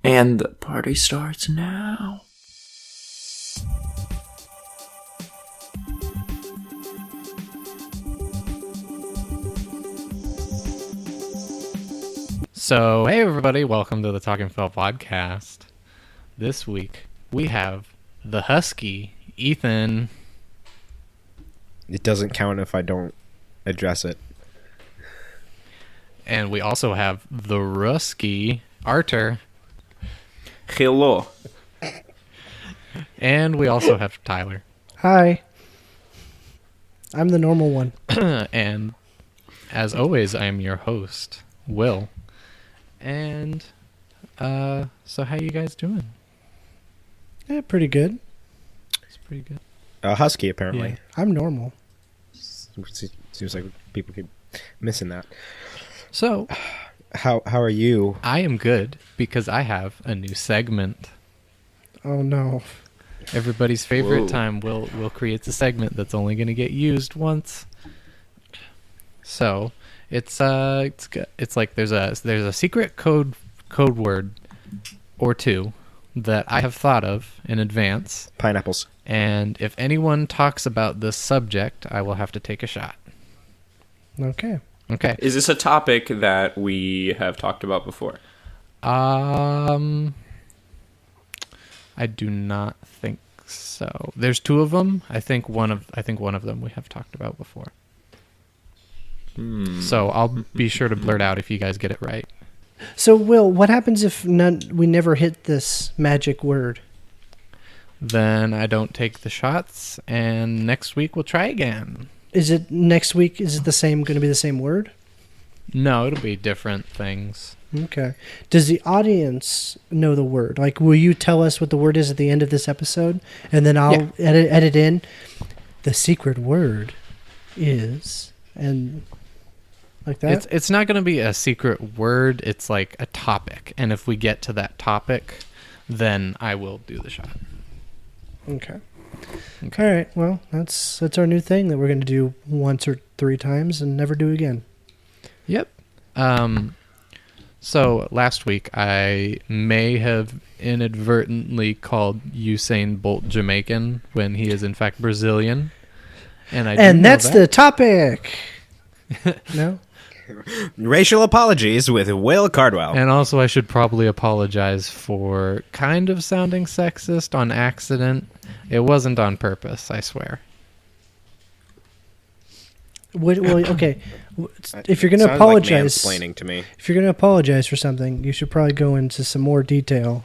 And the party starts now. So, hey everybody, welcome to the Talking Fell podcast. This week, we have the Husky, Ethan. It doesn't count if I don't address it. And we also have the Rusky, Artur. Hello. And we also have Tyler. Hi. I'm the normal one. And as always, I am your host, Will. And so how you guys doing? Yeah, pretty good. It's pretty good. Husky, apparently. Yeah. I'm normal. Seems like people keep missing that. So, How are you? I am good because I have a new segment. Oh no. Everybody's favorite Whoa. time. Will creates a segment that's only going to get used once. So it's like there's a secret code word or two that I have thought of in advance, Pineapples. and if anyone talks about this subject, I will have to take a shot. Okay. Okay. Is this a topic that we have talked about before? I do not think so. There's two of them. I think one of them we have talked about before. So I'll be sure to blurt out if you guys get it right. So, Will, what happens if we never hit this magic word? Then I don't take the shots, and next week we'll try again. Is it next week? Is it going to be the same word? No, it'll be different things. Okay. Does the audience know the word? Like, will you tell us what the word is at the end of this episode? And then I'll edit in. The secret word is, and like that? It's not going to be a secret word. It's like a topic. And if we get to that topic, then I will do the shot. Okay. All right. Well, that's our new thing that we're going to do once or three times and never do again. Yep. So last week I may have inadvertently called Usain Bolt Jamaican when he is in fact Brazilian. And that's the topic. No? Racial apologies with Will Cardwell. And also I should probably apologize for kind of sounding sexist on accident. It wasn't on purpose, I swear. Well, okay. If you're going to Sounds apologize, like mansplaining to me. if you're going to apologize for something, you should probably go into some more detail.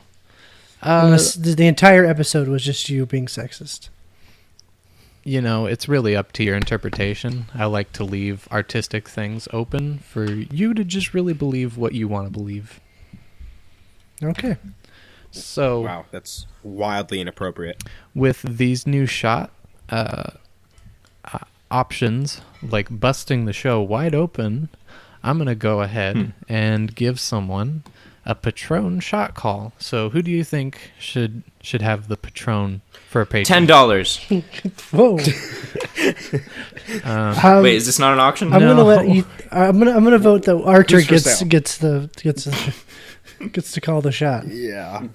Unless the entire episode was just you being sexist. You know, it's really up to your interpretation. I like to leave artistic things open for you to just really believe what you want to believe. Okay. So, Wow, that's wildly inappropriate. with these new shot options, like busting the show wide open, I'm going to go ahead and give someone a Patron shot call. So who do you think should have the Patron for a patron? $10. Whoa. Wait, is this not an auction? I'm No. gonna let you. I'm gonna vote that Artur Who's for gets sale? gets to call the shot. Yeah.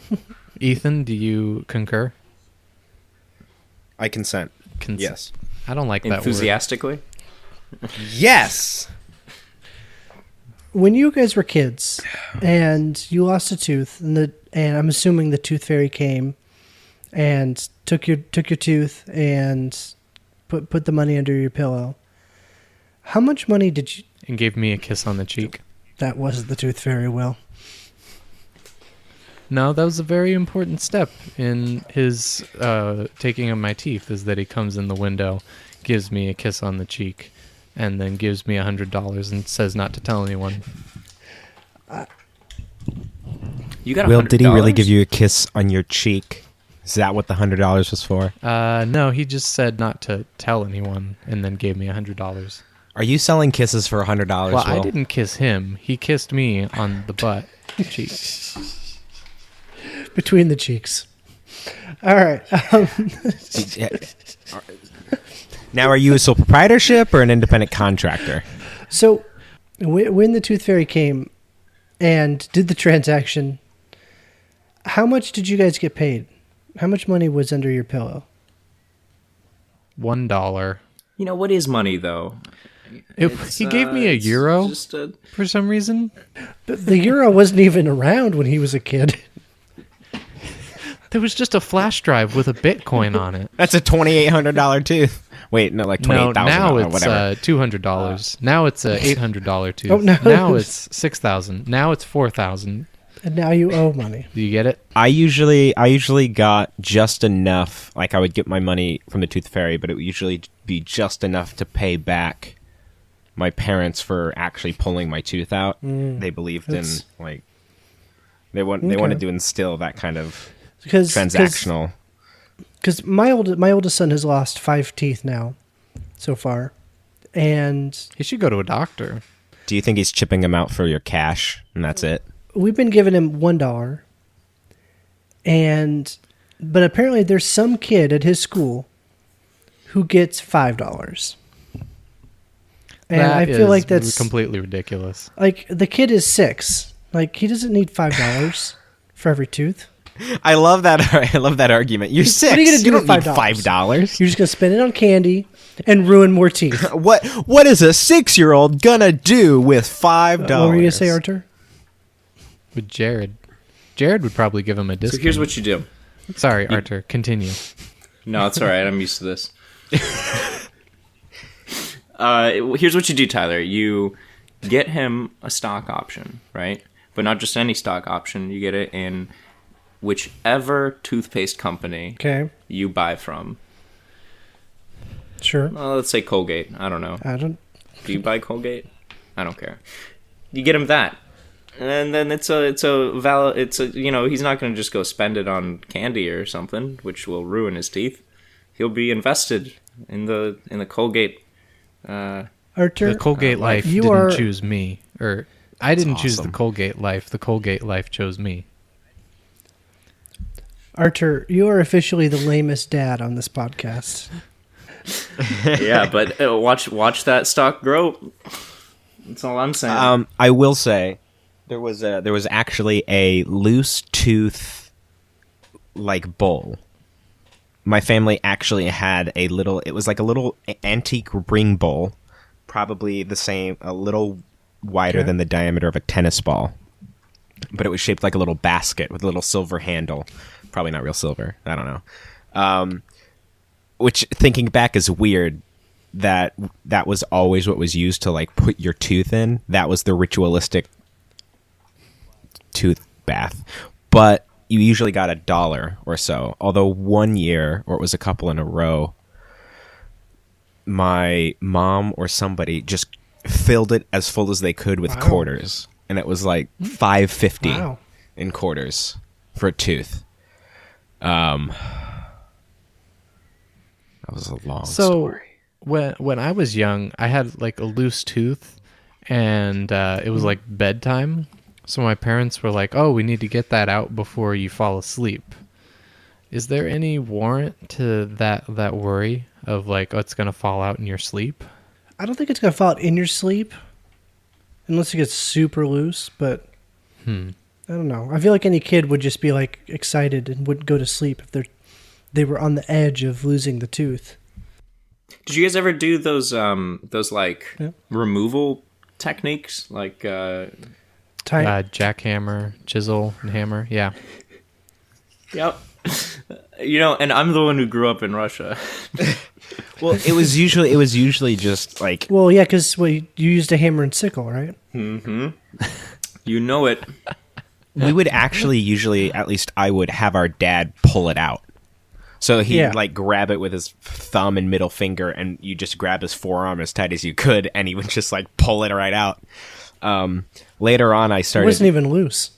Ethan, do you concur? I consent. Yes. I don't like that word. Enthusiastically? Yes! When you guys were kids and you lost a tooth, and I'm assuming the Tooth Fairy came and took your tooth and put the money under your pillow. How much money did you? And gave me a kiss on the cheek. That was the Tooth Fairy, Will. No, that was a very important step in his taking of my teeth, is that he comes in the window, gives me a kiss on the cheek, and then gives me $100 and says not to tell anyone. You got Will, did he really $100? give you a kiss on your cheek? Is that what the $100 was for? No, he just said not to tell anyone and then gave me $100. Are you selling kisses for $100, Well, Will? I didn't kiss him. He kissed me on the butt cheek. Between the cheeks. All right. Now, are you a sole proprietorship or an independent contractor? So, when the Tooth Fairy came and did the transaction, How much did you guys get paid? How much money was under your pillow? $1. You know, what is money, though? He gave me a euro for some reason. But the euro wasn't even around when he was a kid. There was just a flash drive with a Bitcoin on it. That's a $2,800 tooth. Wait, no, like $28,000. Now it's whatever. $200. Now it's a $800 tooth. Oh, no. Now it's $6,000. Now it's $4,000. And now you owe money. Do you get it? I usually got just enough. Like I would get my money from the Tooth Fairy, but it would usually be just enough to pay back my parents for actually pulling my tooth out. They believed in like they wanted to instill that kind of transactional. Because my oldest son has lost 5 teeth now, so far, and He should go to a doctor. Do you think he's chipping them out for your cash and that's it? we've been giving him $1, but apparently there's some kid at his school who gets $5. And I feel like that's completely ridiculous. like the kid is 6. Like he doesn't need $5 for every tooth. I love that. I love that argument. You're 6. What are you gonna do don't with need $5? $5. You're just gonna spend it on candy and ruin more teeth. What is a 6-year-old gonna do with $5? What were you gonna say, Artur? With Jared would probably give him a discount. So here's what you do. Sorry, Artur. Continue. No, it's all right. I'm used to this. Here's what you do, Tyler. You get him a stock option, right? But not just any stock option. You get it in whichever toothpaste company you buy from. Sure. Well, let's say Colgate. I don't know. Do you buy Colgate? I don't care. You get him that. And then he's not going to just go spend it on candy or something, which will ruin his teeth. He'll be invested in the Colgate. Artur, The Colgate Life you didn't are- choose me, or I didn't choose the awesome. Colgate Life. The Colgate Life chose me. Artur, you are officially the lamest dad on this podcast. Yeah, but watch that stock grow. That's all I'm saying. I will say there was actually a loose tooth like bowl. My family actually had it was like a little antique ring bowl, probably the same, a little wider than the diameter of a tennis ball. But it was shaped like a little basket with a little silver handle. Probably not real silver. I don't know. Which, thinking back, is weird that was always what was used to like put your tooth in. That was the ritualistic tooth bath. But you usually got $1 or so. Although one year, or it was a couple in a row, my mom or somebody just filled it as full as they could with quarters. And it was like $5.50 in quarters for a tooth. That was a long story. When I was young, I had like a loose tooth, and it was like bedtime. So my parents were like, "Oh, we need to get that out before you fall asleep." Is there any warrant to that worry of like, oh, it's gonna fall out in your sleep? I don't think it's gonna fall out in your sleep, unless it gets super loose. But I don't know. I feel like any kid would just be like excited and wouldn't go to sleep if they were on the edge of losing the tooth. Did you guys ever do those removal techniques like Jackhammer, chisel, and hammer. Yeah. Yep. And I'm the one who grew up in Russia. Well, it was usually just like, Well, yeah, because you used a hammer and sickle, right? Mm-hmm. You know it. we would actually usually, at least I would, have our dad pull it out. So he'd like grab it with his thumb and middle finger, and you just grab his forearm as tight as you could, and he would just like pull it right out. Later on, I started. It wasn't even loose.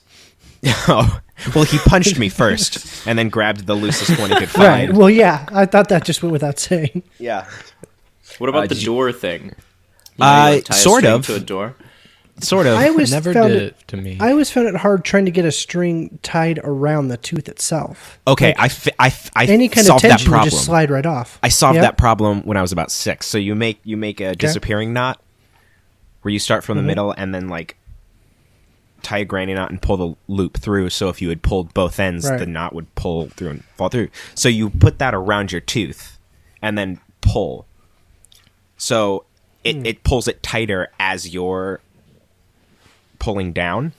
Oh, well, he punched me first, and then grabbed the loosest one he could Right. find. Well, yeah. I thought that just went without saying. Yeah. What about the door thing? Sort tie a string of. to a door. Sort of. I always Never found did it it to me. I always found it hard trying to get a string tied around the tooth itself. Okay, Like, I any kind of solved that tension would problem. just slide right off. I solved Yeah? that problem when I was about 6. So you make a disappearing knot, where you start from the middle and then like tie a granny knot and pull the loop through. So if you had pulled both ends, Right. the knot would pull through and fall through. So you put that around your tooth and then pull. So it pulls it tighter as you're pulling down.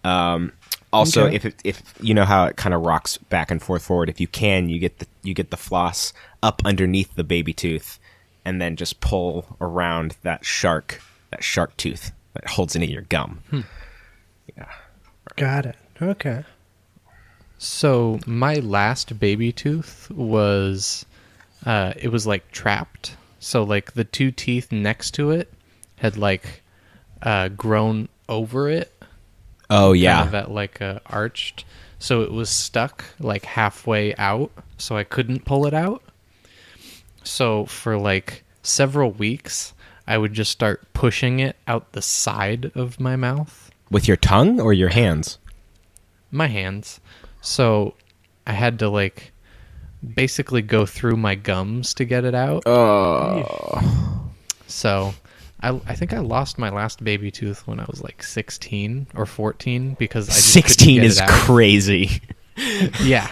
Also, Okay. if you know how it kind of rocks back and forward, if you can, you get the floss up underneath the baby tooth, and then just pull around that shark tooth that holds into your gum. Got it. Okay. So my last baby tooth was, it was like trapped. So like the two teeth next to it had like grown over it. Oh yeah, Kind of at like arched. So it was stuck like halfway out. So I couldn't pull it out. So for like several weeks, I would just start pushing it out the side of my mouth. with your tongue or your hands? My hands. So I had to like basically go through my gums to get it out. So I think I lost my last baby tooth when I was like 16 or 14 because I just couldn't 16 get is it out. crazy. Yeah.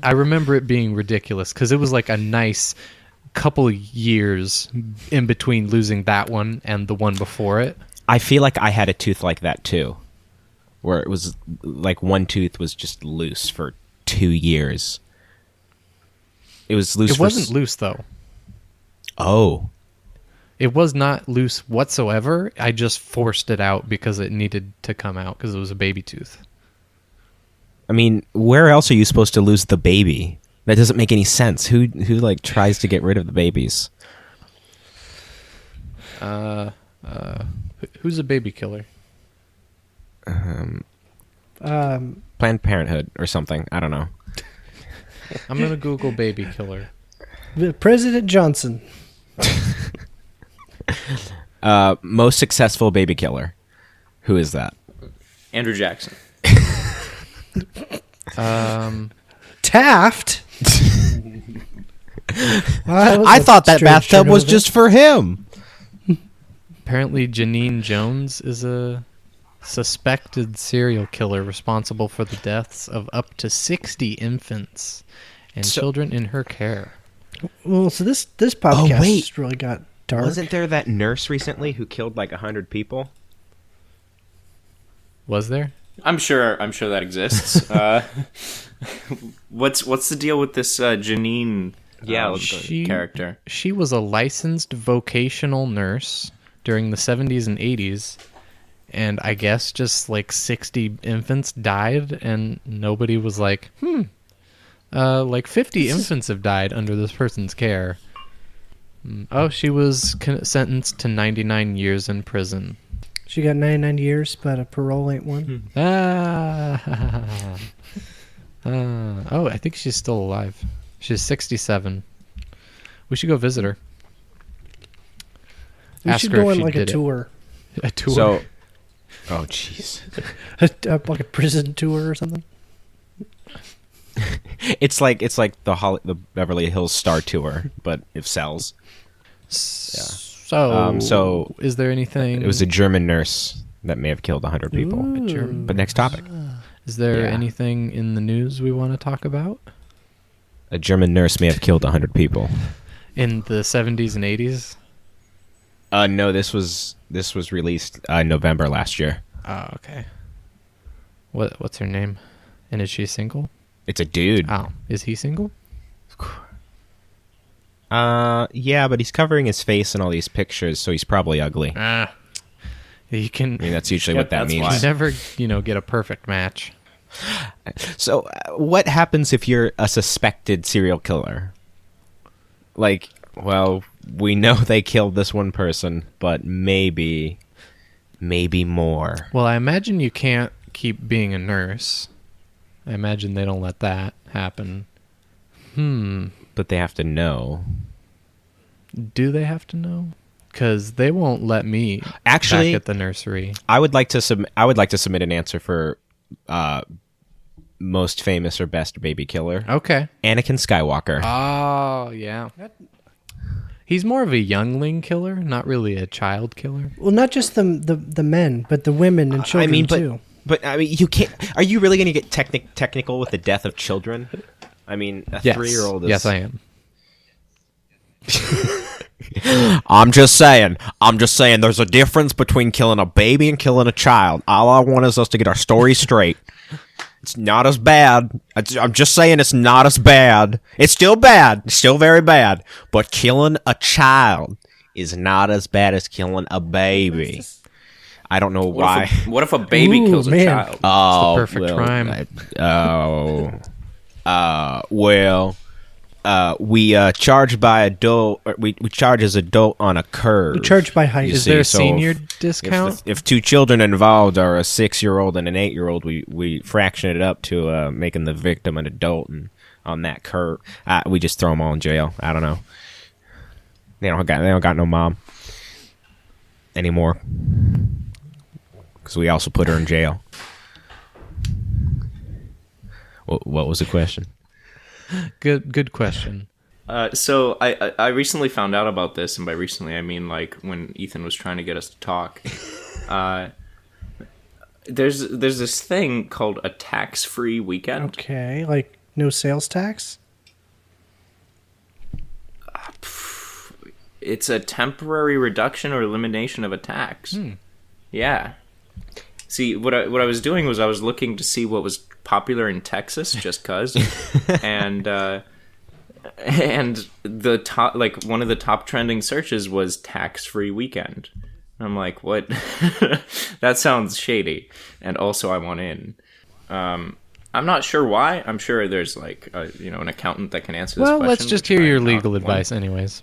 I remember it being ridiculous because it was like a nice couple years in between losing that one and the one before it. I feel like I had a tooth like that too, where it was like one tooth was just loose for 2 years. It was loose. It wasn't loose though. Oh, It was not loose whatsoever. I just forced it out because it needed to come out because it was a baby tooth. I mean, where else are you supposed to lose the baby? That doesn't make any sense. Who like tries to get rid of the babies? Who's a baby killer? Planned Parenthood or something. I don't know. I'm gonna Google baby killer. President Johnson. Most successful baby killer. Who is that? Andrew Jackson. Taft. Well, I thought that strange bathtub turn was of just for him. Apparently, Janine Jones is a suspected serial killer responsible for the deaths of up to 60 infants and children in her care. it. Well, so this podcast wait. just really got dark. Wasn't there that nurse recently who killed like 100 people? Was there? I'm sure that exists. What's the deal with this Janine? Character. She was a licensed vocational nurse during the 70s and 80s, and I guess just like 60 infants died, and nobody was like, like 50 infants have died under this person's care. Oh, she was sentenced to 99 years in prison. She got 99 years, but a parole ain't one. Oh, I think she's still alive. She's 67. We should go visit her. We Ask should her go if on she like a did it. tour, A tour. So, oh jeez, like a prison tour or something. it's like the Beverly Hills Star Tour, but if cells. So, is there anything? It was a German nurse that may have killed 100 people. But next topic. Is there Yeah. anything in the news we want to talk about? A German nurse may have killed 100 people. In the 70s and 80s? No, this was released November last year. Oh, okay. What's her name? And is she single? It's a dude. Oh, is he single? Yeah, but he's covering his face in all these pictures, so he's probably ugly. You can. I mean, that's usually what that that's means. why. You never, get a perfect match. So, what happens if you're a suspected serial killer? Like, well, we know they killed this one person, but maybe more. Well, I imagine you can't keep being a nurse. I imagine they don't let that happen. But they have to know. Do they have to know? Because they won't let me Actually, back at the nursery. I would like to submit an answer for most famous or best baby killer. Okay. Anakin Skywalker. Oh, yeah. He's more of a youngling killer, not really a child killer. Well, not just the men, but the women and children too. But I mean, you can't. Are you really going to get technical with the death of children? I mean, a 3-year-old is. Yes, I am. I'm just saying. There's a difference between killing a baby and killing a child. All I want is us to get our story straight. It's not as bad. I'm just saying it's not as bad. It's still bad. It's still very bad. But killing a child is not as bad as killing a baby. I don't know why. What if a baby kills a child? Oh, it's the perfect crime. We charge by adult. We charge as adult on a curve. We charge by height. Is there a senior discount? If 2 children involved are a 6-year-old and an 8-year-old, we fraction it up to making the victim an adult, and on that curve, we just throw them all in jail. I don't know. They don't got no mom anymore, because we also put her in jail. What was the question? Good question. So I recently found out about this, and by recently I mean like when Ethan was trying to get us to talk. There's this thing called a tax-free weekend. Okay, like no sales tax? It's a temporary reduction or elimination of a tax. Yeah. See, what I was doing was I was looking to see what was popular in Texas, just cause, and the top, like one of the top trending searches was tax-free weekend. I'm like, what? That sounds shady, and also I want in. I'm not sure why. I'm sure there's like an accountant that can answer this question. Well, let's just hear your legal advice, anyways.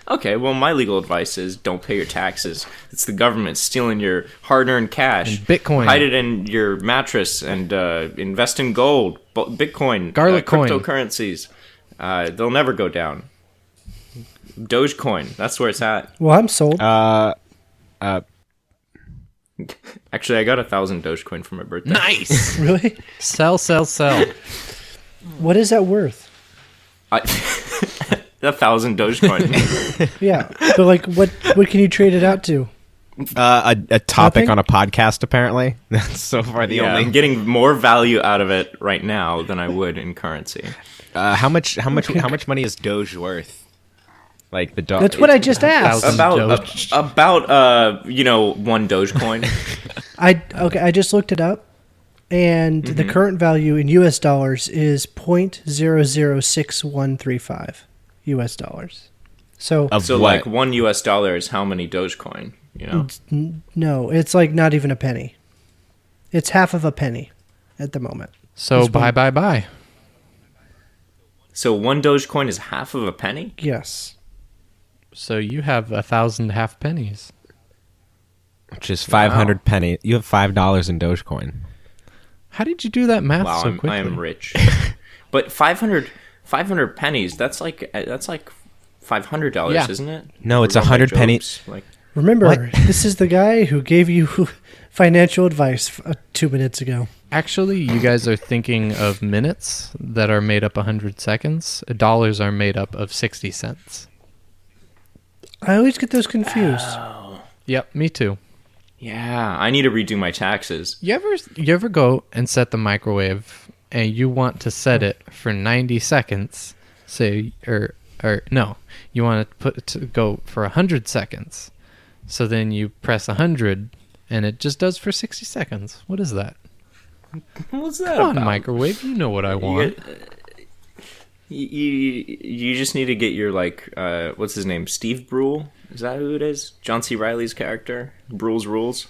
Okay, well, my legal advice is don't pay your taxes. It's the government stealing your hard-earned cash. And Bitcoin. Hide it in your mattress and invest in gold, Bitcoin, garlic coin, cryptocurrencies. They'll never go down. Dogecoin, that's where it's at. Well, I'm sold. Actually, I got 1,000 Dogecoin for my birthday. Nice. Really? Sell. What is that worth? 1,000 Dogecoin. Yeah, but like, what can you trade it out to? A topic Nothing? on a podcast, apparently. That's so far the only. I'm getting more value out of it right now than I would in currency. How much money is Doge worth? Like the Doge. That's what I just asked. About 1 Dogecoin. I just looked it up, and the current value in U.S. dollars is $0.006135 U.S. dollars. So Of what? like $1 is how many Dogecoin? You know? No, it's like not even a penny. It's half of a penny at the moment. So buy. So 1 Dogecoin is half of a penny? Yes. So you have 1,000 half pennies. Which is 500 penny. You have $5 in Dogecoin. How did you do that math Wow, so quickly? I am rich. But 500 pennies, that's like $500, Yeah. isn't it? No, it's We're going by 100 pennies. jokes, Like, Remember, this is the guy who gave you financial advice 2 minutes ago. Actually, you guys are thinking of minutes that are made up 100 seconds. Dollars are made up of 60 cents. I always get those confused. Yep, me too. yeah, I need to redo my taxes. You ever go and set the microwave and you want to set it for 90 seconds, say or no, you want to go for 100 seconds. So then you press 100 and it just does for 60 seconds. What is that? What's that Come on, about? microwave, you know what I want. You just need to get your what's his name? Steve Brule? Is that who it is? John C. Reilly's character? Brule's Rules?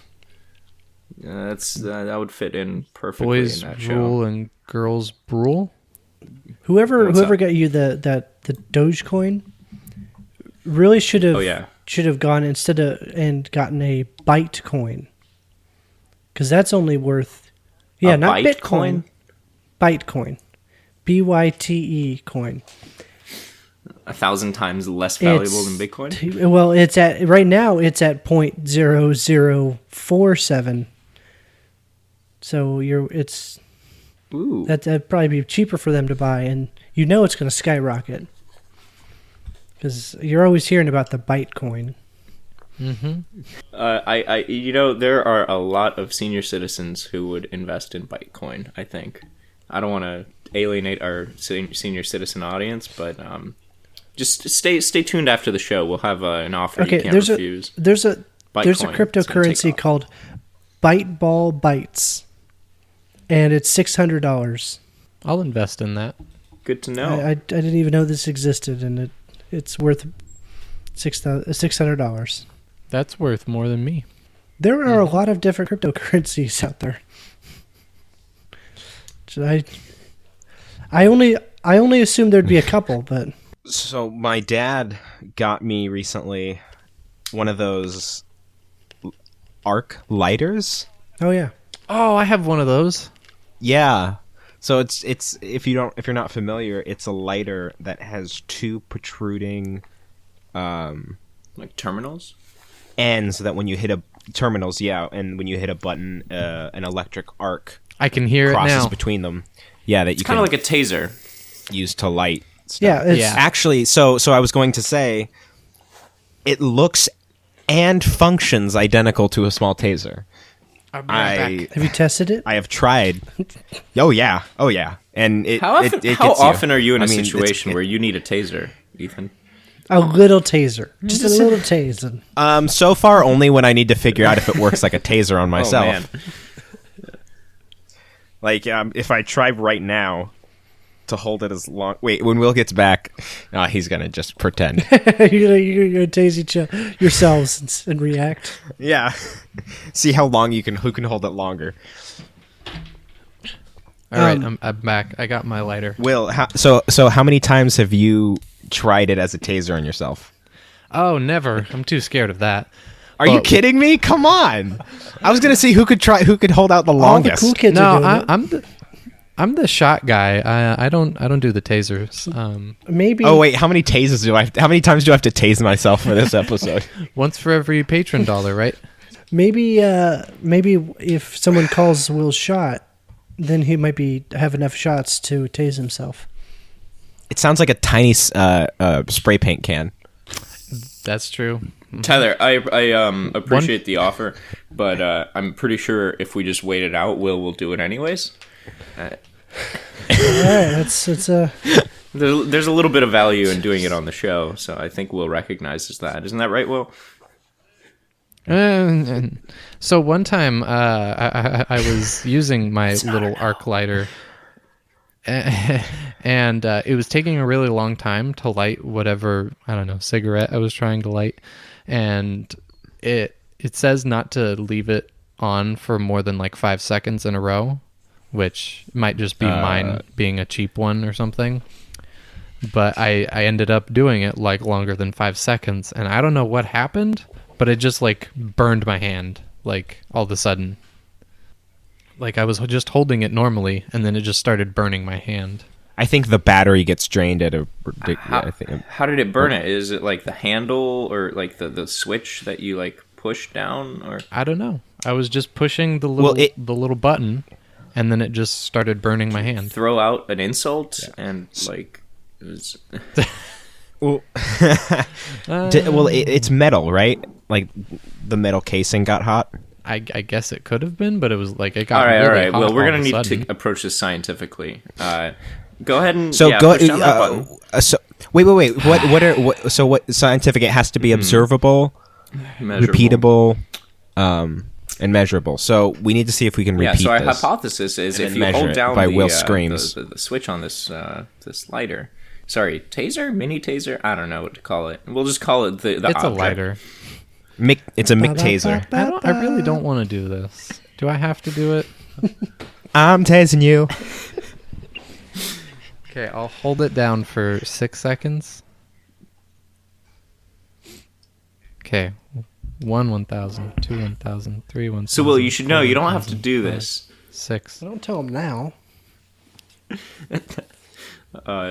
That would fit in perfectly Boys in that show. rule and girls brule. Whoever What's up? got you the Dogecoin really should have Oh, yeah. gone and gotten a Bytecoin, because that's only worth not Bitcoin. Bytecoin, BYTE coin. 1,000 times less valuable than Bitcoin? Well, it's at right now. It's at 0.0047. So Ooh. that'd probably be cheaper for them to buy, and it's going to skyrocket. Because you're always hearing about the Bytecoin. There are a lot of senior citizens who would invest in Bitcoin. I think. I don't want to alienate our senior citizen audience, but just stay tuned after the show. We'll have an offer you can't refuse. There's a Bitcoin. cryptocurrency called Byteball Bytes, and it's $600. I'll invest in that. Good to know. I didn't even know this existed, and it's worth $600. That's worth more than me. There are a lot of different cryptocurrencies out there. I only assumed there'd be a couple, but So my dad got me recently one of those arc lighters. oh yeah, Oh, I have one of those. Yeah. So it's if you're not familiar, it's a lighter that has two protruding Like terminals. ends that when you hit terminals, and when you hit a button, an electric arc I can hear it crosses now. between them. Yeah, that you It's can kind of like a taser. use to light stuff. yeah, it's, Yeah. Actually, so I was going to say, it looks and functions identical to a small taser. I'll be right back. Have you tested it? I have tried. Oh yeah, and How often? it How gets often you. are you in a I mean, situation where you need a taser, Ethan? A little taser, just a little taser. So far only when I need to figure out if it works like a taser on myself. Oh man. Like if I try right now to hold it as long. Wait, when Will gets back, he's gonna just pretend. you're gonna tase yourselves and react. Yeah. See how long who can hold it longer. All right, I'm back. I got my lighter. Will, so how many times have you tried it as a taser on yourself? Oh, never. I'm too scared of that. Are you kidding me? Come on! I was gonna see who could hold out the All the longest. cool kids No, are doing it. I'm the shot guy. I don't do the tasers. Maybe. Oh wait, how many tasers how many times do I have to tase myself for this episode? Once for every patron dollar, right? Maybe if someone calls Will shot, then he might have enough shots to tase himself. It sounds like a tiny spray paint can. That's true. Tyler, I appreciate the offer, but I'm pretty sure if we just wait it out, will do it anyways. All right, it's There's a little bit of value in doing it on the show, so I think Will recognizes that. Isn't that right, Will? So one time, I was using my little arc lighter, and it was taking a really long time to light whatever, I don't know, cigarette I was trying to light, and it says not to leave it on for more than like 5 seconds in a row, which might just be mine being a cheap one or something. But I ended up doing it like longer than 5 seconds, and I don't know what happened, but it just like burned my hand like all of a sudden. Like I was just holding it normally, and then it just started burning my hand. I think the battery gets drained at a How did it burn it? Is it like the handle or like the switch that you like push down? Or I don't know. I was just pushing the little button, and then it just started burning my hand. throw out an insult and like it was. Well, it's metal, right? Like the metal casing got hot. I guess it could have been, but it was like it got All right. really hot Well, we're all gonna of a need sudden. to approach this scientifically. Go ahead and So push down that button. So wait. What scientific? It has to be observable, Measurable. repeatable, and measurable. So we need to see if we can Yeah. repeat So our this. hypothesis is and if then you measure hold it down by the, Will screams. the switch on this lighter. Sorry, taser, mini taser. I don't know what to call it. We'll just call it the It's a object. lighter. It's a Mick taser. I really don't want to do this. Do I have to do it? I'm tasing you. Okay, I'll hold it down for 6 seconds. Okay. 1,000, 2 1,000, 3 1,000. So, Will, you should know 4 you don't have to 1,000, do 5, this. 6. Don't tell him now.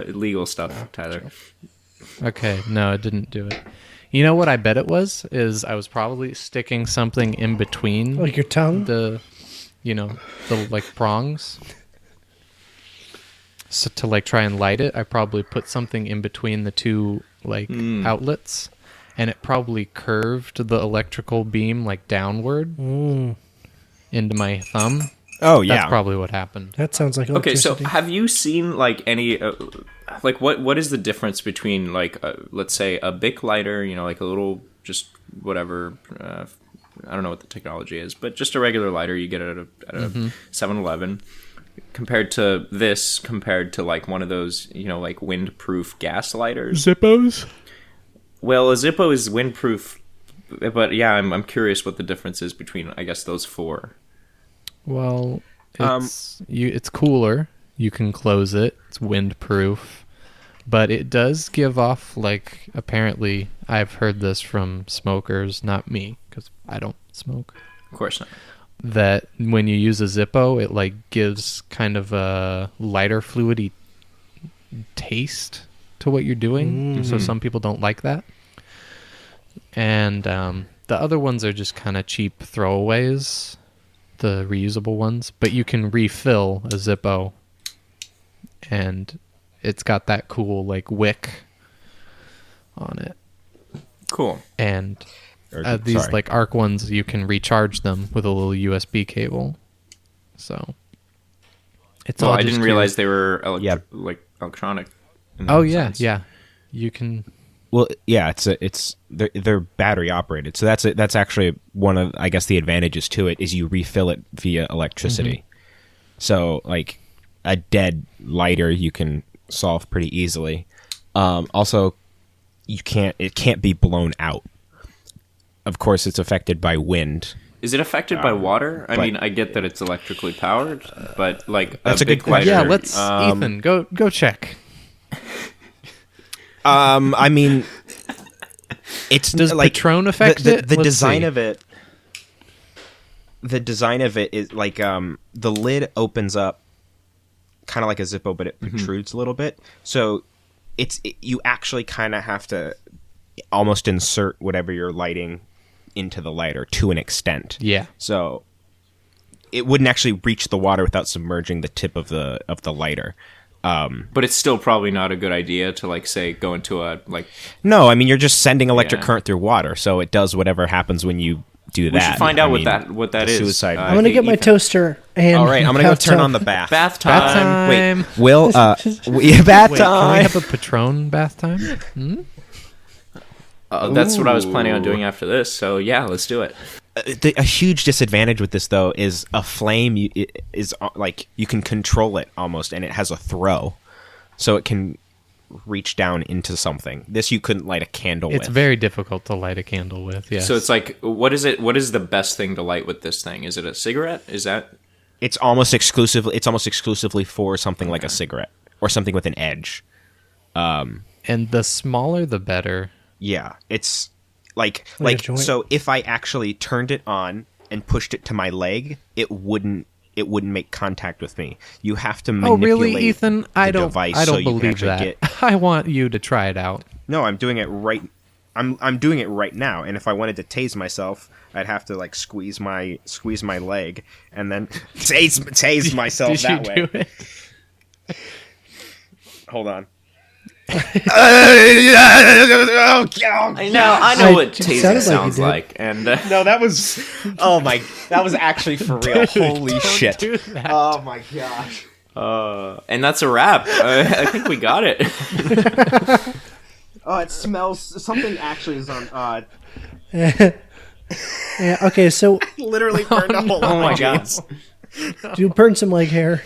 Legal stuff, Tyler. Okay, no, it didn't do it. You know what I bet it was? Is I was probably sticking something in between Like your tongue. the like prongs. So to like try and light it, I probably put something in between the two like outlets, and it probably curved the electrical beam like downward into my thumb. Oh yeah, That's probably what happened. That sounds like Okay, so electricity. have you seen like any like what is the difference between like let's say a Bic lighter, you know, like a little just whatever I don't know what the technology is, but just a regular lighter you get at a 7-Eleven, compared to like one of those, you know, like windproof gas lighters. Zippos? Well, a Zippo is windproof, but yeah, I'm curious what the difference is between, I guess, those four. Well, it's cooler. You can close it. It's windproof. But it does give off, like, apparently, I've heard this from smokers, not me, because I don't smoke, Of course not. that when you use a Zippo, it, like, gives kind of a lighter fluidy taste to what you're doing. So some people don't like that. And the other ones are just kind of cheap throwaways, the reusable ones. But you can refill a Zippo, and it's got that cool like wick on it. Cool. And these sorry. like arc ones, you can recharge them with a little USB cable. So it's Well, all I just didn't your- realize they were Yeah. like electronic. in that Oh yeah, sense. yeah. You can. Well, yeah, they're battery operated, so that's actually one of, I guess, the advantages to it is you refill it via electricity. So like a dead lighter you can solve pretty easily. Also, it can't be blown out. Of course, it's affected by wind. Is it affected by water? I but- mean, I get that it's electrically powered, but like That's a good big question. lighter. Yeah, let's Ethan go check. I mean, it's Does like Patron affect the it? The Let's design see. of it. The design of it is like the lid opens up, kind of like a Zippo, but it protrudes a little bit. So you actually kind of have to almost insert whatever you're lighting into the lighter to an extent. Yeah. So it wouldn't actually reach the water without submerging the tip of the lighter. But it's still probably not a good idea to like say go into a like. No, I mean you're just sending electric Yeah. current through water, so it does whatever happens when you do that. We should find out I what that the is. Suicide. I'm gonna get my Ethan. toaster and All right, I'm gonna go turn bathtub. on the bath. Bath Bath time. time. Will bath Wait, can we time? have a Patron bath time? That's what I was planning on doing after this. So yeah, let's do it. A huge disadvantage with this though is a flame is like you can control it almost, and it has a throw, so it can reach down into something. This you couldn't light a candle It's with. very difficult to light a candle with. Yes. So it's like, what is it? What is the best thing to light with this thing? Is it a cigarette? Is that? It's almost exclusively for something like a cigarette or something with an edge. and the smaller the better. Yeah, it's like Like a joint? so if I actually turned it on and pushed it to my leg, it wouldn't make contact with me. You have to Oh manipulate really, Ethan? I the don't. device I so don't you can believe actually that. get- I want you to try it out. No, I'm doing it right. I'm doing it right now, and if I wanted to tase myself, I'd have to like squeeze my leg and then tase myself Did that you way. do it? Hold on. I know what it taser sounded like you sounds did. like, and No, that was that was actually for real. Holy Don't shit! do that. Oh my gosh! and that's a wrap. I think we got it. Oh, it smells. Something actually is on. Yeah, okay, so Literally burned a hole. Oh my god. you burn some leg hair.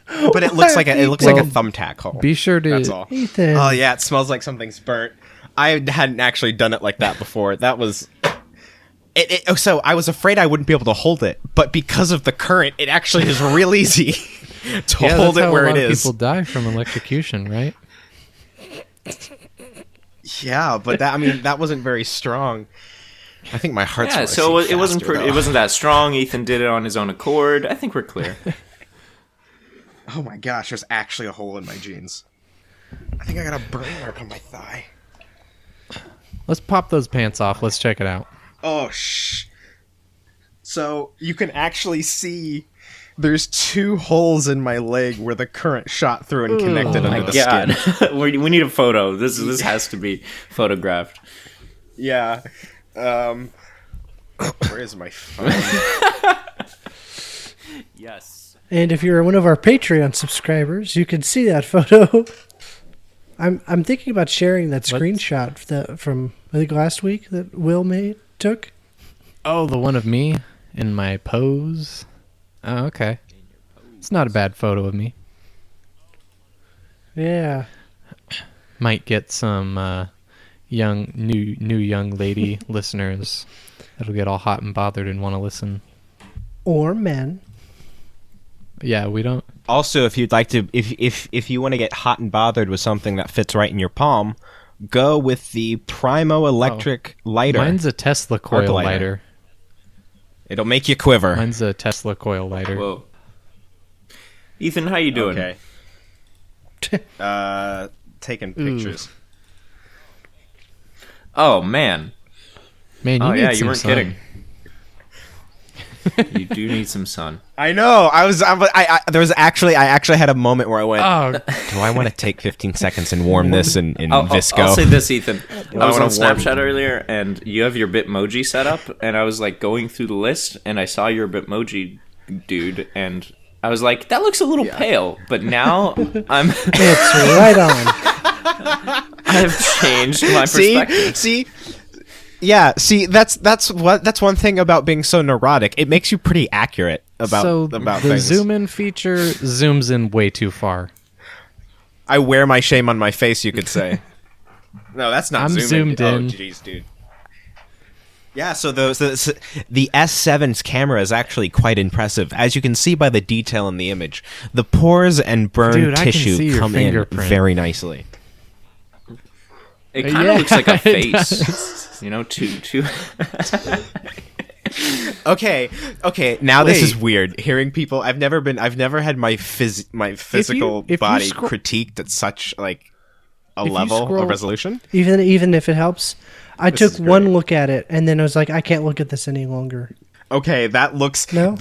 But it looks like a thumbtack hole. Be sure to. That's all. Ethan. Oh yeah, it smells like something's burnt. I hadn't actually done it like that before. That was. So I was afraid I wouldn't be able to hold it, but because of the current, it actually is real easy to Yeah, hold that's it how where a lot it of is. people die from electrocution, right? Yeah, but that wasn't very strong. I think my heart's Yeah, racing so it wasn't faster, though. it wasn't that strong. Ethan did it on his own accord. I think we're clear. Oh my gosh, there's actually a hole in my jeans. I think I got a burn mark on my thigh. Let's pop those pants off. Let's check it out. Oh So you can actually see There's 2 holes in my leg where the current shot through and connected under the skin. We need a photo. This has to be photographed. Yeah. Where is my phone? Yes. And if you're one of our Patreon subscribers, you can see that photo. I'm thinking about sharing that screenshot from I think last week that Will took. Oh, the one of me in my pose. Oh, okay. It's not a bad photo of me. Yeah. Might get some new young lady listeners that'll get all hot and bothered and want to listen. Or men. Yeah, we don't. Also, if you'd like to, if you want to get hot and bothered with something that fits right in your palm, go with the Primo electric lighter. Mine's a Tesla coil lighter. It'll make you quiver. Mine's a Tesla coil lighter. Whoa. Ethan, how you doing? Okay. Taking pictures. Oh man. Man, you need some you weren't sun. kidding. You do need some sun. I know. I actually had a moment where I went, Oh, do I want to take 15 seconds and warm this in Visco? I'll say this, Ethan. I was on wanna warm- Snapchat earlier, and you have your Bitmoji set up, and I was like going through the list, and I saw your Bitmoji dude, and I was like, that looks a little pale, but now I'm It's right on. I have changed my perspective. See, that's one thing about being so neurotic. It makes you pretty accurate about the things. zoom in feature zooms in way too far. I wear my shame on my face, you could say. No, that's not I'm zoomed in. Oh, jeez, dude. Yeah, so the S7's camera is actually quite impressive. As you can see by the detail in the image, the pores and burned Dude, I can see tissue your come in fingerprint. very nicely. It kind of Yeah, looks like a it face. You know, two. Okay. Now this is Wait. weird. Hearing people, I've never had my physical if you body scroll- critiqued at such like a If you level scroll- of resolution. Even if it helps. I This took is great. one look at it and then I was like, I can't look at this any longer. Okay, that looks No?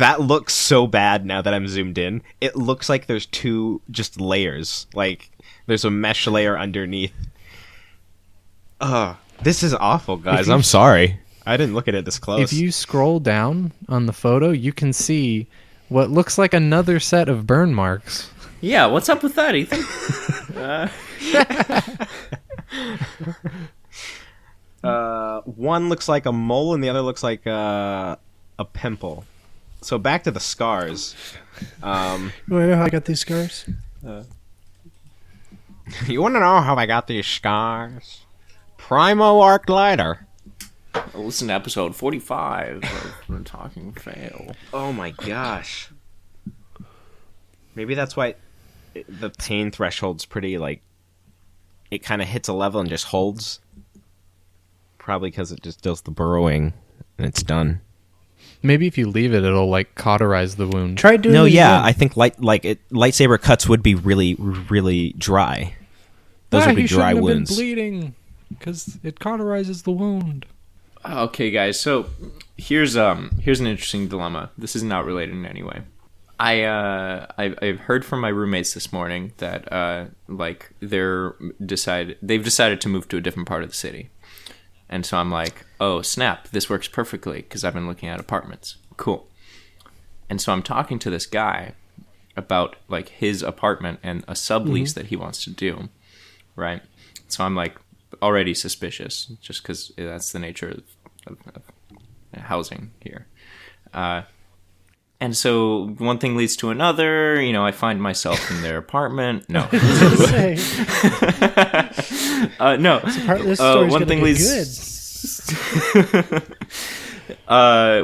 so bad now that I'm zoomed in. It looks like there's 2 just layers. Like there's a mesh layer underneath. This is awful, guys. I'm sorry. I didn't look at it this close. If you scroll down on the photo, you can see what looks like another set of burn marks. Yeah, what's up with that, Ethan? One looks like a mole and the other looks like a pimple. So back to the scars. You want to know how I got these scars? You want to know how I got these scars? Primo arc lighter. Listen to episode 45 of Talking Fail. Oh my gosh. Maybe that's why the pain threshold's pretty, like, it kind of hits a level and just holds. Probably because it just does the burrowing and it's done. Maybe if you leave it, it'll like cauterize the wound. Try doing No, it yeah, again. I think lightsaber cuts would be really, really dry. Those would be dry wounds. Been bleeding because it cauterizes the wound. Okay, guys. So here's an interesting dilemma. This is not related in any way. I've heard from my roommates this morning that they've decided to move to a different part of the city, and so I'm like, oh snap, this works perfectly because I've been looking at apartments. Cool. And so I'm talking to this guy about like his apartment and a sublease that he wants to do, right? So I'm like already suspicious just because that's the nature of housing here. And so one thing leads to another. You know, I find myself in their apartment. No, Say, no. this story's One gonna thing get leads.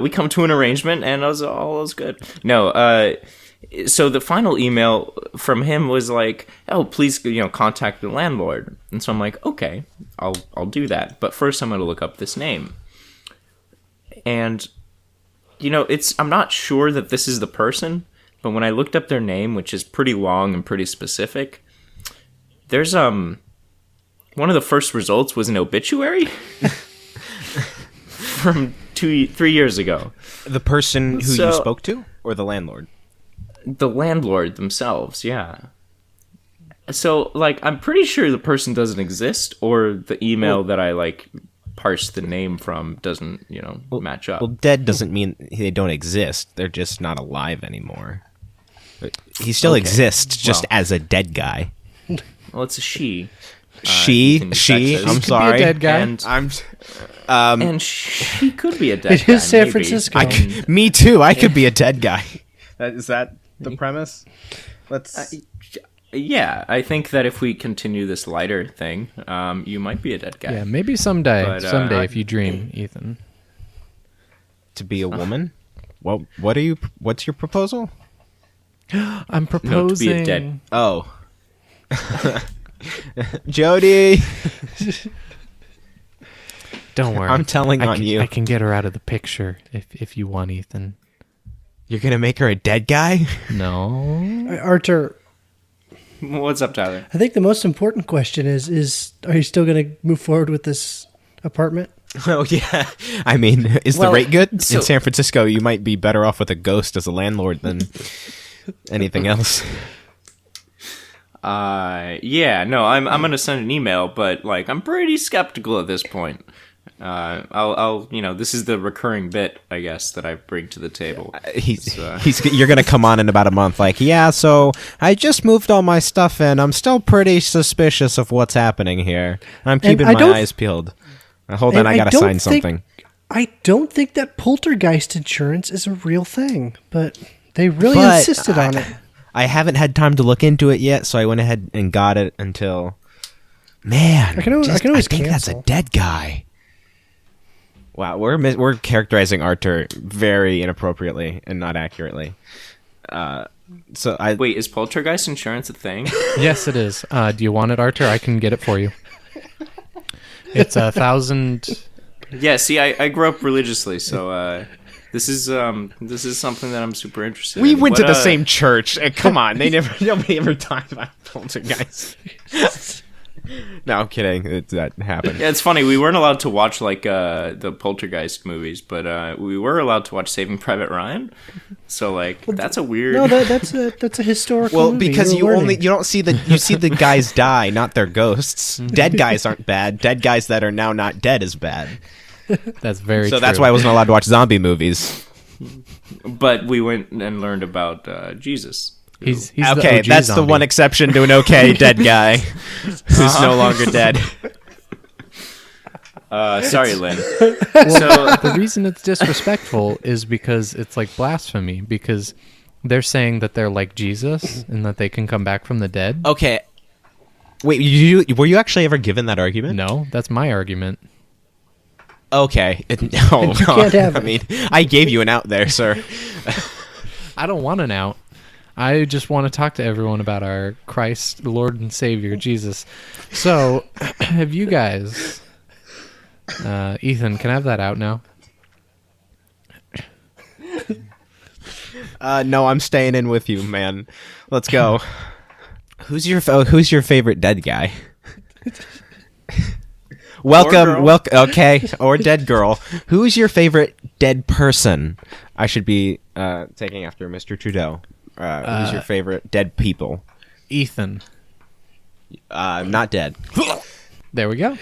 We come to an arrangement, and all is good. No. So the final email from him was like, "Oh, please, contact the landlord." And so I'm like, "Okay, I'll do that. But first, I'm going to look up this name." And I'm not sure that this is the person, but when I looked up their name, which is pretty long and pretty specific, there's one of the first results was an obituary from 3 years ago. The person who So- you spoke to, or the landlord? The landlord themselves, yeah. So, like, I'm pretty sure the person doesn't exist, or the email that I, like, parsed the name from doesn't, match up. Well, dead doesn't mean they don't exist. They're just not alive anymore. He still exists, just as a dead guy. Well, it's a she. She. Ethan I'm Texas. sorry. Be a dead guy. And she could be a dead It guy. is San maybe. Francisco. Me too. I could be a dead guy. Is that the premise? Let's. Yeah, I think that if we continue this lighter thing, you might be a dead guy. Yeah, maybe someday. But, Someday, if you dream, Ethan. To be a woman. Well, what's your proposal? I'm No, proposing. to be a dead. Oh. Jody. Don't worry. I'm telling I on can, you. I can get her out of the picture if you want, Ethan. You're gonna make her a dead guy? No. Artur, What's up, Tyler? I think the most important question is are you still going to move forward with this apartment? Oh yeah. I mean, is Well, the rate good? so- In San Francisco, you might be better off with a ghost as a landlord than anything else. Yeah, no, I'm gonna send an email, but like I'm pretty skeptical at this point. I'll this is the recurring bit, I guess, that I bring to the table. You're gonna come on in about a month, like, yeah. So I just moved all my stuff in. I'm still pretty suspicious of what's happening here. I'm keeping I my don't- eyes peeled. Hold on, And I gotta don't sign think- something. I don't think that poltergeist insurance is a real thing, but they really But insisted on it. I haven't had time to look into it yet, so I went ahead and got it until. Man, I can always think that's a cancel. dead guy. Wow, we're characterizing Artur very inappropriately and not accurately. So I Wait, is poltergeist insurance a thing? Yes, it is. Do you want it, Artur? I can get it for you. It's 1,000. Yeah, see, I grew up religiously, so this is something that I'm super interested in. we went to What, the same church. Come on, nobody ever talked about poltergeist. No, I'm kidding. That happened. Yeah, it's funny. We weren't allowed to watch like the poltergeist movies, but we were allowed to watch Saving Private Ryan. So like that's a weird. No, that's a historical Well, movie. because You're learning. you don't see you see the guys die, not their ghosts. Dead guys aren't bad. Dead guys that are now not dead is bad. That's very So true. that's why I wasn't allowed to watch zombie movies. But we went and learned about Jesus. He's Okay, the OG that's the zombie. one exception to an okay dead guy who's no longer dead. Sorry, Lynn. So The reason it's disrespectful is because it's like blasphemy, because they're saying that they're like Jesus and that they can come back from the dead. Okay. Wait, were you actually ever given that argument? No, that's my argument. Okay. No, can't have I it. mean, I gave you an out there, sir. I don't want an out. I just want to talk to everyone about our Christ, Lord and Savior, Jesus. So, have you guys... Ethan, can I have that out now? No, I'm staying in with you, man. Let's go. Who's your favorite dead guy? Welcome. Okay, or dead girl. Who's your favorite dead person? I should be taking after Mr. Trudeau. Who's your favorite dead people? Ethan. Not dead. There we go.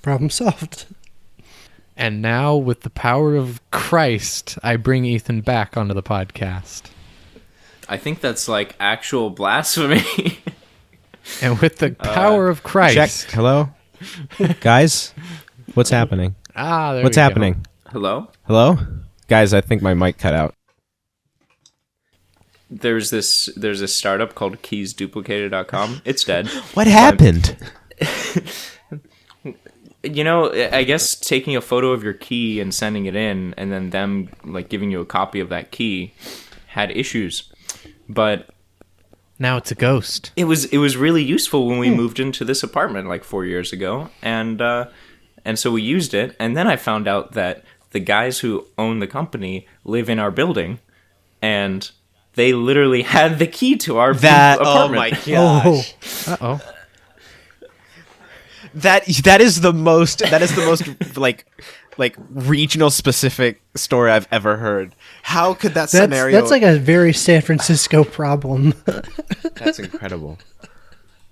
Problem solved. And now, with the power of Christ, I bring Ethan back onto the podcast. I think that's like actual blasphemy. And with the power of Christ... Check. Hello, guys. What's happening? There What's we go. happening? Hello? Hello, guys. I think my mic cut out. There's a startup called keysduplicated.com. It's dead. What happened? I guess taking a photo of your key and sending it in, and then them like giving you a copy of that key, had issues. But Now it's a ghost. it was really useful when we moved into this apartment like 4 years ago, and so we used it. And then I found out that the guys who own the company live in our building, and they literally had the key to our apartment. Oh my gosh. Oh, Uh-oh. That is the most like like regional specific story I've ever heard. How could that scenario? That's like a very San Francisco problem. That's incredible.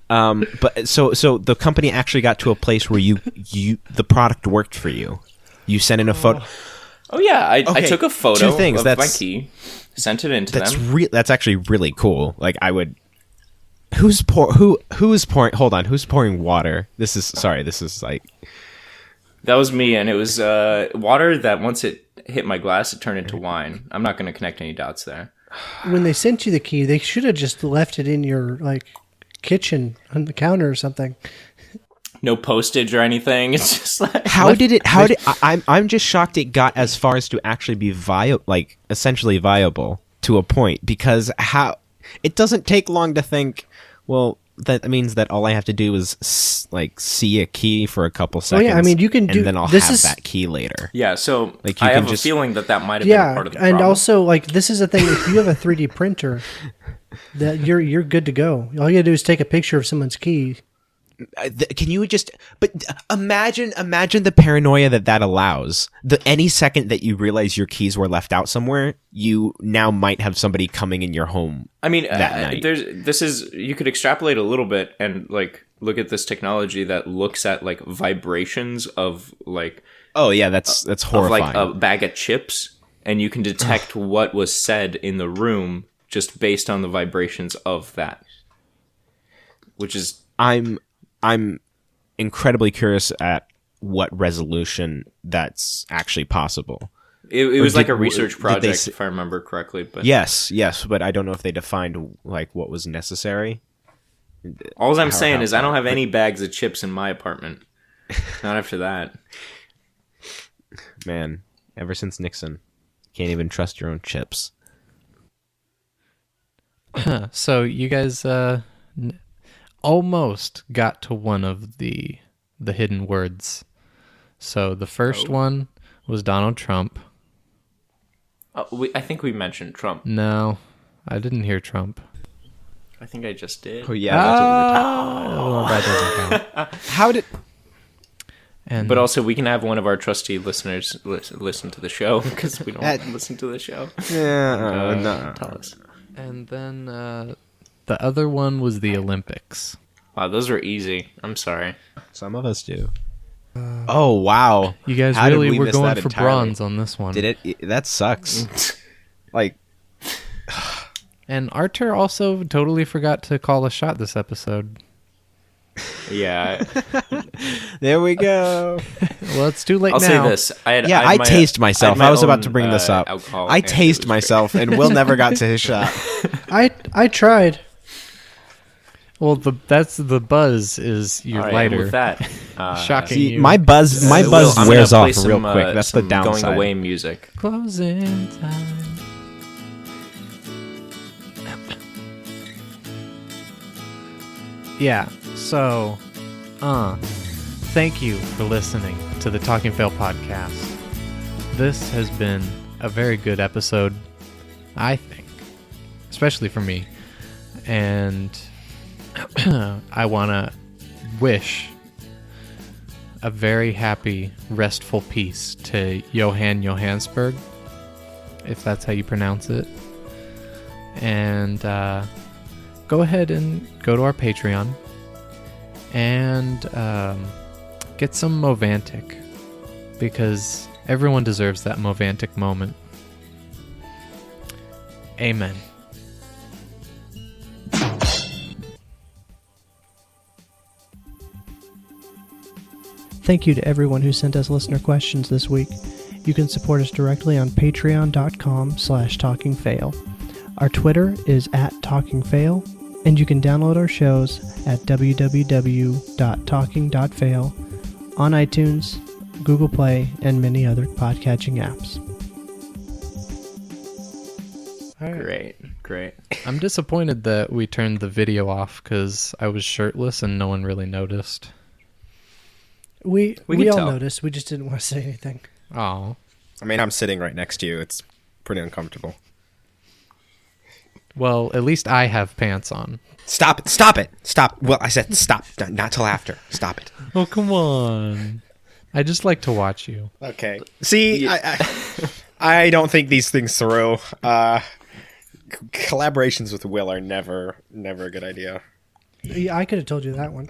But so the company actually got to a place where you the product worked for you. You sent in a photo. Oh yeah, I Okay, took a photo two things, of my that's- key, sent it into That's them. that's actually really cool. Like I would. Who's pouring? Hold on. Who's pouring water? This is like. That was me, and it was water that once it hit my glass, it turned into wine. I'm not going to connect any dots there. When they sent you the key, they should have just left it in your like kitchen on the counter or something. No postage or anything. It's just like I'm just shocked it got as far as to actually be essentially viable to a point, because it doesn't take long to think, well, that means that all I have to do is see a key for a couple seconds. yeah, I mean, you can do- and then I'll this have is- that key later. Yeah, so Like, you I can have just- a feeling that might have been Yeah, part of the and problem. also like this is the thing: if you have a 3D printer, that you're good to go. All you gotta do is take a picture of someone's key. Can you just? But imagine the paranoia that allows. Any second that you realize your keys were left out somewhere, you now might have somebody coming in your home. I mean, that night. you could extrapolate a little bit and like look at this technology that looks at like vibrations of like Oh yeah, that's of horrifying. like a bag of chips, and you can detect what was said in the room just based on the vibrations of that, which is I'm incredibly curious at what resolution that's actually possible. it was like a did research they project s- if I remember correctly. But Yes, but I don't know if they defined like what was necessary. all I'm saying how is I don't far, have any bags of chips in my apartment. Not after that. Man, ever since Nixon, can't even trust your own chips. So you guys almost got to one of the hidden words. So the first one was Donald Trump. I think we mentioned Trump. No, I didn't hear Trump. I think I just did. Oh yeah, that's what we're Oh, that doesn't count. How did? And But also, we can have one of our trusty listeners listen to the show because we don't listen to the show. Yeah, no. Tell us. and then the other one was the Olympics. Wow, those were easy. I'm sorry. Some of us do. Oh wow! You guys How did really we were miss going that for entirely? bronze on this one. Did it? That sucks. Like, And Artur also totally forgot to call a shot this episode. Yeah, there we go. Well, it's too late I'll now. say this. I taste myself. had my I was about own, to bring this up. alcohol, I and it taste was myself, and Will never got to his shot. I tried. Well, that's the buzz is great. your All right, lighter. and with that, Shocking. See, you. my buzz Will, I'm wears gonna play off some, real quick. That's the some downside. Going away music. Closing time. Yeah, so, thank you for listening to the Talking Fail podcast. This has been a very good episode, I think, especially for me. And I want to wish a very happy, restful peace to Johan Johannesburg, if that's how you pronounce it. And go ahead and go to our Patreon and get some Movantic, because everyone deserves that Movantic moment. Amen. Thank you to everyone who sent us listener questions this week. You can support us directly on patreon.com/talkingfail. Our Twitter is @talkingfail, and you can download our shows at www.talking.fail on iTunes, Google Play, and many other podcatching apps. Great. I'm disappointed that we turned the video off because I was shirtless and no one really noticed. We can all tell. noticed. We just didn't want to say anything. Oh. I mean, I'm sitting right next to you. It's pretty uncomfortable. Well, at least I have pants on. Stop it! Well, I said stop. Not till after. Stop it. Oh, come on. I just like to watch you. Okay. See, I don't think these things through. Collaborations with Will are never a good idea. Yeah, I could have told you that one.